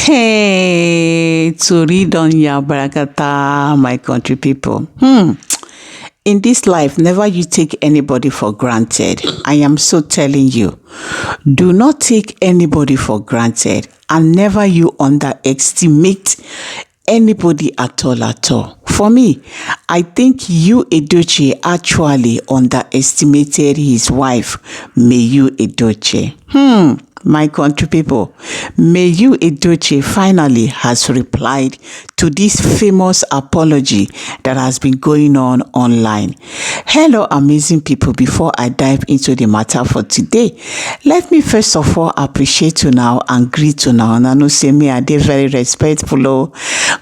Hey, to read on ya barakata, my country people. In this life, never you take anybody for granted. I am so telling you, do not take anybody for granted, and never you underestimate anybody at all. For me, I think Edochie actually underestimated his wife, Edochie. My country people, Edochie finally has replied to this famous apology that has been going on online. Hello, amazing people. Before I dive into the matter for today, let me first of all appreciate you now and greet you now. And I know say me, I did very respectful.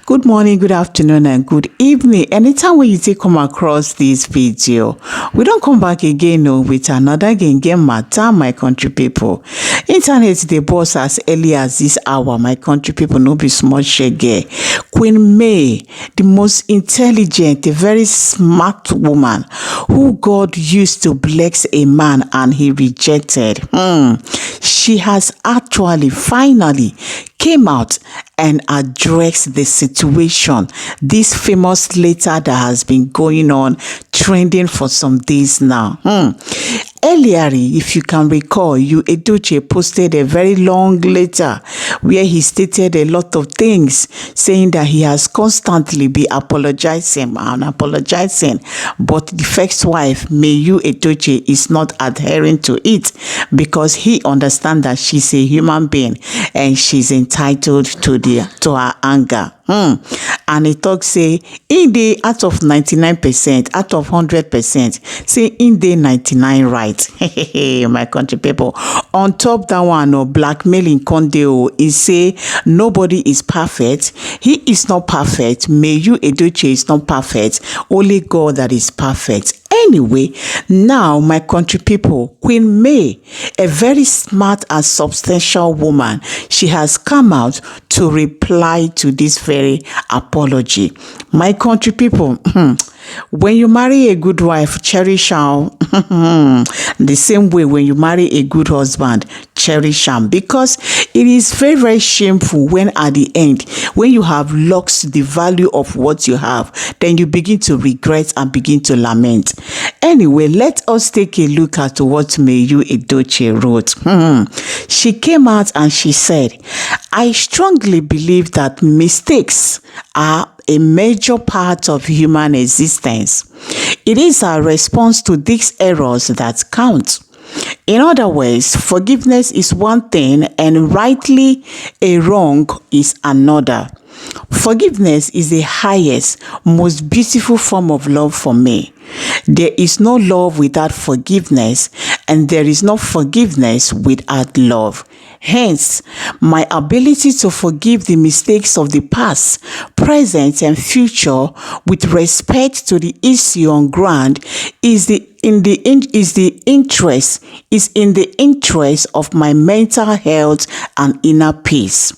Good morning, good afternoon, and good evening. Anytime when you take come across this video, we don't come back again with another game matter, my country people. Internet the boss as early as this hour, my country people, no be small shege. Queen May, the most intelligent, a very smart woman who God used to bless a man and he rejected. She has actually finally came out and addressed the situation. This famous letter that has been going on, trending for some days now. Earlier, if you can recall, Edochie posted a very long letter where he stated a lot of things, saying that he has constantly been apologizing, but the first wife, Edochie, is not adhering to it because he understands that she's a human being and she's entitled to her anger. And he talks say in the out of 99%, out of 100%, say in the 99 right. My country people, on top that one, blackmailing Conde, he say nobody is perfect. He is not perfect. Edochie is not perfect. Only God that is perfect. Anyway, now my country people, Queen May, a very smart and substantial woman, she has come out to reply to this very apology. My country people, when you marry a good wife, cherish her. The same way when you marry a good husband, cherish him, because it is very, very shameful when at the end, when you have lost the value of what you have, then you begin to regret and begin to lament. Anyway, let us take a look at what Edochie wrote. She came out and she said, I strongly believe that mistakes are a major part of human existence. It is our response to these errors that count. In other words, forgiveness is one thing and rightly a wrong is another. Forgiveness is the highest, most beautiful form of love for me. There is no love without forgiveness, and there is no forgiveness without love. Hence, my ability to forgive the mistakes of the past, present, and future with respect to the issue on ground is in the interest of my mental health and inner peace.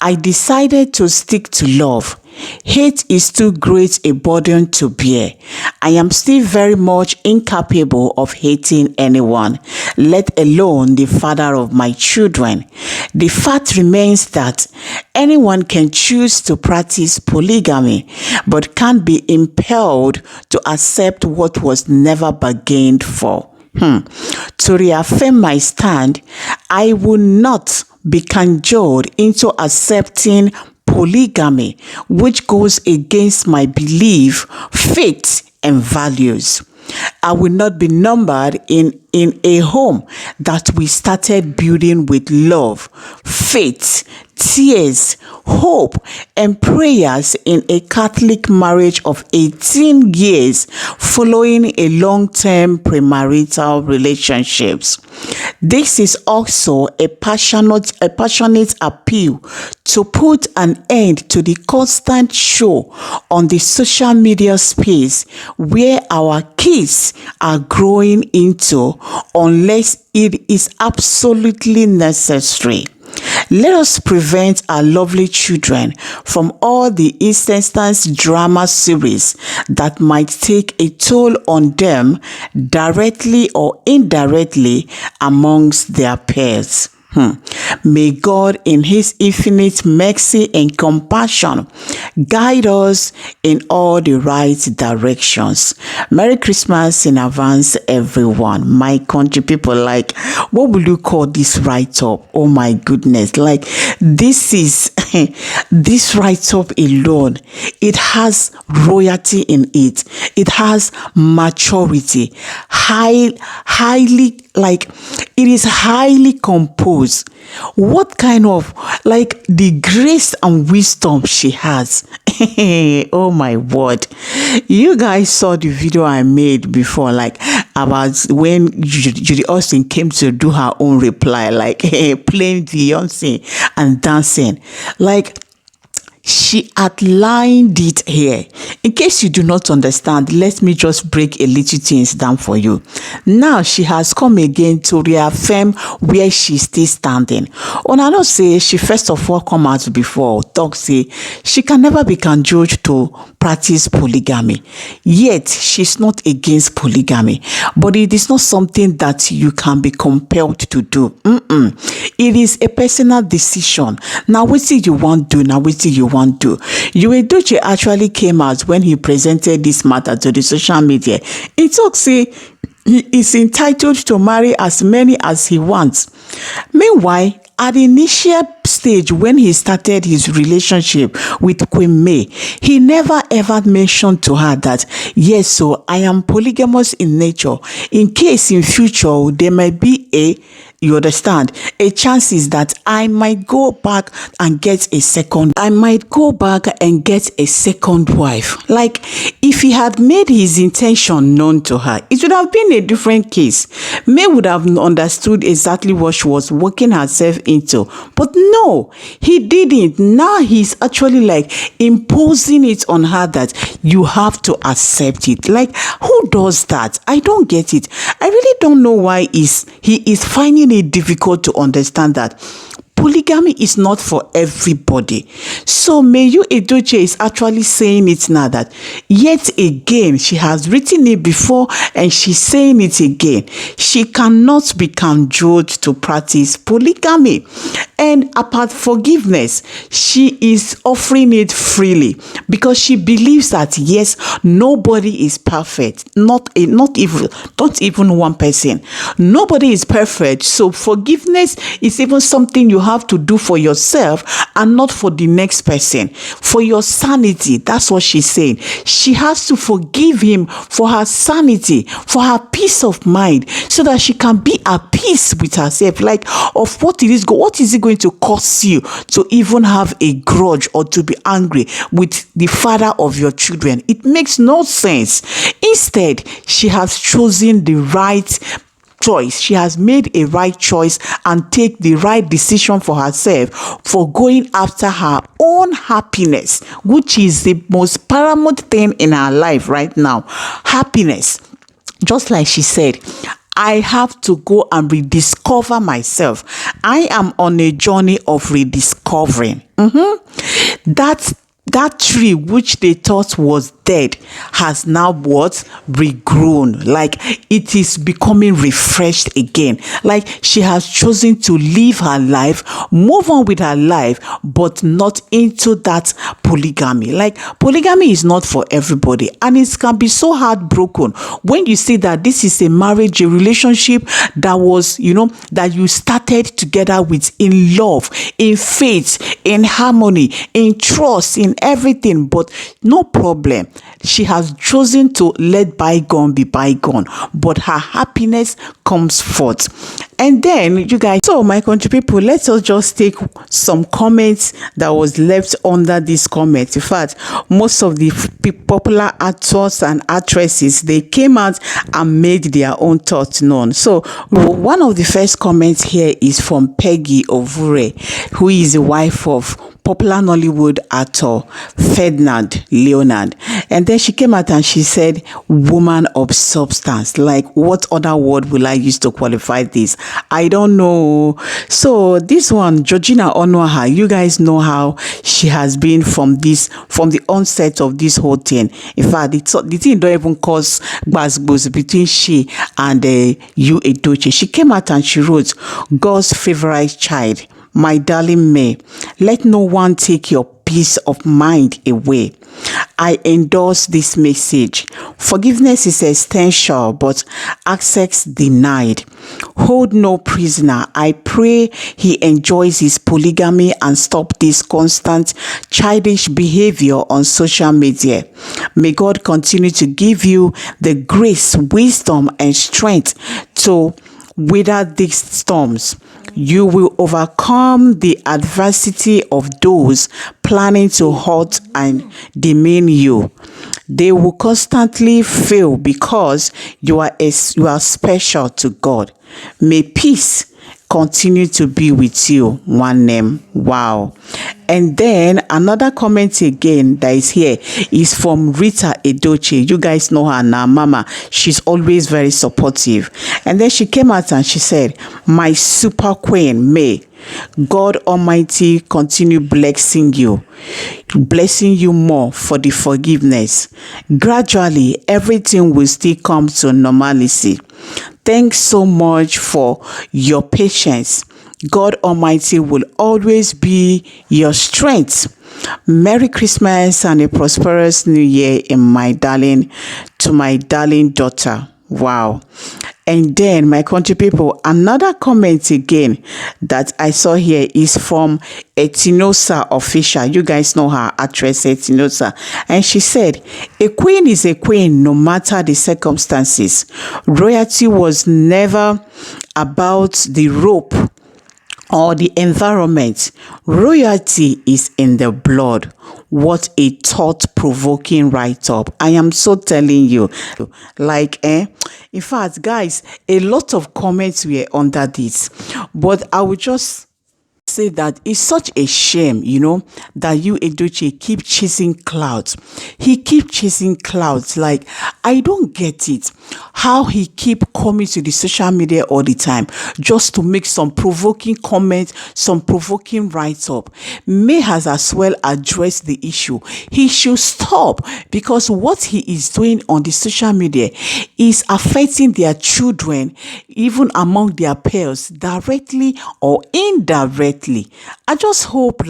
I decided to stick to love. Hate is too great a burden to bear. I am still very much incapable of hating anyone, let alone the father of my children. The fact remains that anyone can choose to practice polygamy, but can't be impelled to accept what was never bargained for. To reaffirm my stand, I will not be cajoled into accepting polygamy, which goes against my belief, faith, and values. I will not be numbered in a home that we started building with love, faith, tears, hope, and prayers in a Catholic marriage of 18 years following a long-term premarital relationships. This is also a passionate appeal to put an end to the constant show on the social media space where our kids are growing into unless it is absolutely necessary. Let us prevent our lovely children from all the instance drama series that might take a toll on them directly or indirectly amongst their peers. May God in his infinite mercy and compassion guide us in all the right directions. Merry Christmas in advance, everyone. My country people, like, what will you call this write-up? Oh my goodness. Like, this is, this write-up alone, it has royalty in it. It has maturity, highly, like, it is highly composed. What kind of, like, the grace and wisdom she has. Oh my word. You guys saw the video I made before, like, about when Judy Austin came to do her own reply, like, playing Beyonce and dancing. Like, she outlined it here. In case you do not understand, let me just break a little things down for you. Now she has come again to reaffirm where she still standing. Una know say she first of all come out before talk say she can never be cajoled to practice polygamy. Yet she's not against polygamy, but it is not something that you can be compelled to do. It is a personal decision. Now what do you want to do? Now what do you want to? Edochie actually came out when he presented this matter to the social media. He talks say he is entitled to marry as many as he wants. Meanwhile, at the initial stage when he started his relationship with Queen May, he never ever mentioned to her that, yes, so I am polygamous in nature. In case in future there might be you understand, a chances that I might go back and get a second wife. Like, if he had made his intention known to her, it would have been a different case. May would have understood exactly what she was working herself into. But no, he didn't. Now he's actually like imposing it on her that you have to accept it. Like, who does that? I don't get it. I really don't know why he is finding it difficult to understand that polygamy is not for everybody. So Edochie is actually saying it now that yet again, she has written it before and she's saying it again. She cannot be cajoled to practice polygamy. And apart forgiveness, she is offering it freely because she believes that yes, nobody is perfect. Not even one person. Nobody is perfect. So forgiveness is even something you have to do for yourself and not for the next person. For your sanity, that's what she's saying. She has to forgive him for her sanity, for her peace of mind, so that she can be at peace with herself. Like, of what is it going to cost you to even have a grudge or to be angry with the father of your children? It makes no sense. Instead, she has chosen the right choice. She has made a right choice and take the right decision for herself for going after her own happiness, which is the most paramount thing in her life right now. Happiness. Just like she said, I have to go and rediscover myself. I am on a journey of rediscovering. That tree which they thought was dead has now regrown. Like, it is becoming refreshed again. Like, she has chosen to live her life, move on with her life, but not into that polygamy. Like, polygamy is not for everybody, and it can be so heartbroken when you see that this is a marriage, a relationship that was, that you started together with in love, in faith, in harmony, in trust, in everything. But no problem, she has chosen to let bygone be bygone, but her happiness comes forth. And then, you guys, so my country people, let us just take some comments that was left under this comment. In fact, most of the popular actors and actresses, they came out and made their own thoughts known. So one of the first comments here is from Peggy Ovure, who is the wife of popular Nollywood actor Ferdinand Leonard. And then she came out and she said, woman of substance. Like, what other word will I use to qualify this? I don't know. So this one, Georgina Onuaha, you guys know how she has been from the onset of this whole thing. In fact, the thing don't even cause buzz between she and YUL Edochie. She came out and she wrote, God's favorite child, my darling May, let no one take your peace of mind away. I endorse this message. Forgiveness is essential, but access denied. Hold no prisoner. I pray he enjoys his polygamy and stop this constant childish behavior on social media. May God continue to give you the grace, wisdom, and strength to weather these storms. You will overcome the adversity of those planning to hurt and demean you. They will constantly fail because you are special to God. May peace continue to be with you. One name. Wow. And then another comment again that is here is from Rita Edochie. You guys know her now, Mama. She's always very supportive. And then she came out and she said, my super queen, May, God Almighty continue blessing you more for the forgiveness. Gradually, everything will still come to normalcy. Thanks so much for your patience. God Almighty will always be your strength. Merry Christmas and a prosperous New Year to my darling daughter. Wow. And then, my country people, another comment again that I saw here is from Etinosa Official. You guys know her, actress Etinosa. And she said, a queen is a queen no matter the circumstances. Royalty was never about the rope or the environment. Royalty is in the blood. What a thought-provoking write-up. I am so telling you. In fact, guys, a lot of comments were under this. But I would just say that it's such a shame, that YUL Edochie keep chasing clouds. He keep chasing clouds. Like, I don't get it. How he keep coming to the social media all the time just to make some provoking comments, some provoking write-up. May has as well addressed the issue. He should stop, because what he is doing on the social media is affecting their children, even among their peers, directly or indirectly. I just hope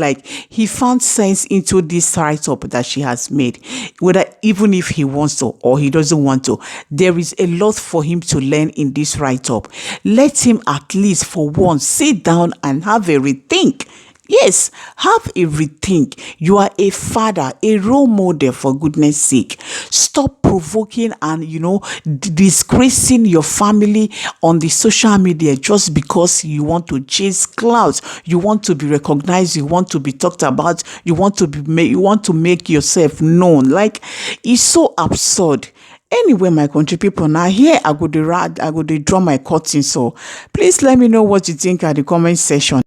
he found sense into this write-up that she has made, whether even if he wants to or he doesn't want to. There is a lot for him to learn in this write-up. Let him at least for once sit down and have a rethink. Yes, have a rethink. You are a father, a role model, for goodness sake. Stop provoking and, disgracing your family on the social media just because you want to chase clouds. You want to be recognized. You want to be talked about. You want to make yourself known. It's so absurd. Anyway, my country people, now here I go to draw my curtain. So please let me know what you think at the comment section.